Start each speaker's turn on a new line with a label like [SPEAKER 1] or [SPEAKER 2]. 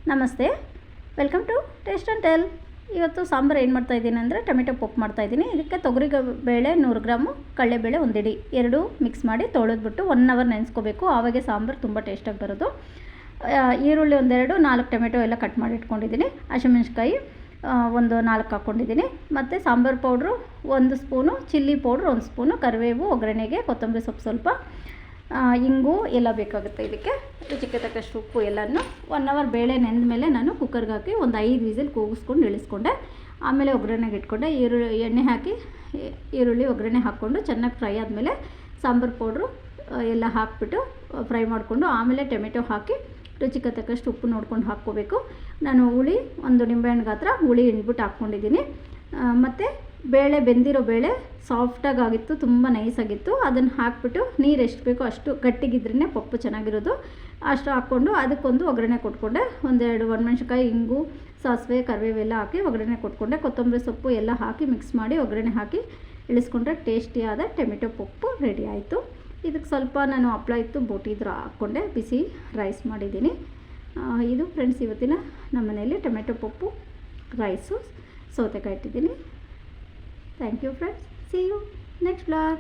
[SPEAKER 1] ನಮಸ್ತೆ, welcome to taste and tell. ಇವತ್ತು ಸಾಂಬಾರು ಏನು ಮಾಡ್ತಾಯಿದ್ದೀನಿ ಅಂದರೆ ಟೊಮೆಟೊ ಪಪ್ಪು ಮಾಡ್ತಾಯಿದ್ದೀನಿ. ಇದಕ್ಕೆ ತೊಗರಿ ಬೇಳೆ 100 ಗ್ರಾಮು, ಕಡಲೆಬೇಳೆ 1 ಹಿಡಿ, ಎರಡೂ ಮಿಕ್ಸ್ ಮಾಡಿ ತೊಳೆದ್ಬಿಟ್ಟು 1 ಅವರ್ ನೆನೆಸ್ಕೋಬೇಕು. ಆವಾಗೆ ಸಾಂಬಾರು ತುಂಬ ಟೇಸ್ಟಾಗಿ ಬರೋದು. ಈರುಳ್ಳಿ 1-2, 4 ಟೊಮೆಟೊ ಎಲ್ಲ ಕಟ್ ಮಾಡಿ ಇಟ್ಕೊಂಡಿದ್ದೀನಿ. ಹಸಿಮೆಣ್ಸಿಕಾಯಿ ಒಂದು 4 ಹಾಕ್ಕೊಂಡಿದ್ದೀನಿ. ಮತ್ತು sambar powder 1 spoon, chilli powder 1 spoon, ಕರಿಬೇವು, ಒಗ್ಗರಣೆಗೆ ಕೊತ್ತಂಬರಿ ಸೊಪ್ಪು ಸ್ವಲ್ಪ, ಇಂಗು ಎಲ್ಲ ಬೇಕಾಗುತ್ತೆ. ಇದಕ್ಕೆ ರುಚಿಗೆ ತಕ್ಕಷ್ಟು ಉಪ್ಪು ಎಲ್ಲನೂ 1 ಅವರ್ ಬೇಳೆ ನೆಂದ ಮೇಲೆ ನಾನು ಕುಕ್ಕರ್ಗೆ ಹಾಕಿ ಒಂದು 5 ವಿಸಿಲ್ ಕೂಗಿಸ್ಕೊಂಡು ಇಳಿಸ್ಕೊಂಡೆ. ಆಮೇಲೆ ಒಗ್ಗರಣೆಗೆ ಇಟ್ಕೊಂಡೆ. ಎಣ್ಣೆ ಹಾಕಿ ಈರುಳ್ಳಿ ಒಗ್ಗರಣೆ ಹಾಕ್ಕೊಂಡು ಚೆನ್ನಾಗಿ ಫ್ರೈ ಆದಮೇಲೆ ಸಾಂಬಾರು ಪೌಡ್ರು ಎಲ್ಲ ಹಾಕಿಬಿಟ್ಟು ಫ್ರೈ ಮಾಡಿಕೊಂಡು ಆಮೇಲೆ ಟೊಮೆಟೊ ಹಾಕಿ ರುಚಿಗೆ ತಕ್ಕಷ್ಟು ಉಪ್ಪು ನೋಡ್ಕೊಂಡು ಹಾಕ್ಕೋಬೇಕು. ನಾನು ಹುಳಿ 1 ನಿಂಬೆಹಣ್ಣು ಗಾತ್ರ ಹುಳಿ ಹಿಂಡ್ಬಿಟ್ಟು ಹಾಕ್ಕೊಂಡಿದ್ದೀನಿ. ಮತ್ತು ಬೇಳೆ ಬೆಂದಿರೋ ಬೇಳೆ ಸಾಫ್ಟಾಗಿ ಆಗಿತ್ತು, ತುಂಬ ನೈಸಾಗಿತ್ತು. ಅದನ್ನು ಹಾಕ್ಬಿಟ್ಟು ನೀರು ಎಷ್ಟು ಬೇಕೋ ಅಷ್ಟು ಗಟ್ಟಿಗಿದ್ರೇ ಪಪ್ಪು ಚೆನ್ನಾಗಿರೋದು. ಅಷ್ಟು ಹಾಕ್ಕೊಂಡು ಅದಕ್ಕೊಂದು ಒಗ್ಗರಣೆ ಕೊಟ್ಕೊಂಡೆ. 1-2 ಒಣಮೆಣ್ಸಿಕಾಯಿ, ಇಂಗು, ಸಾಸಿವೆ, ಕರಿಬೇವೆಲ್ಲ ಹಾಕಿ ಒಗ್ಗರಣೆ ಕೊಟ್ಕೊಂಡೆ. ಕೊತ್ತಂಬರಿ ಸೊಪ್ಪು ಎಲ್ಲ ಹಾಕಿ ಮಿಕ್ಸ್ ಮಾಡಿ ಒಗ್ಗರಣೆ ಹಾಕಿ ಇಳಿಸ್ಕೊಂಡ್ರೆ ಟೇಸ್ಟಿಯಾದ ಟೊಮೆಟೊ ಪಪ್ಪು ರೆಡಿ ಆಯಿತು. ಇದಕ್ಕೆ ಸ್ವಲ್ಪ ನಾನು ಹಪ್ಳ ಇತ್ತು, ಬೋಟಿ ಇದ್ರೂ ಹಾಕ್ಕೊಂಡೆ. ಬಿಸಿ ರೈಸ್ ಮಾಡಿದ್ದೀನಿ. ಇದು ಫ್ರೆಂಡ್ಸ್ ಇವತ್ತಿನ ನಮ್ಮ ಮನೆಯಲ್ಲಿ ಟೊಮೆಟೊ ಪಪ್ಪು, ರೈಸು, ಸೌತೆಕಾಯಿ ಇಟ್ಟಿದ್ದೀನಿ. Thank you friends. See you next vlog.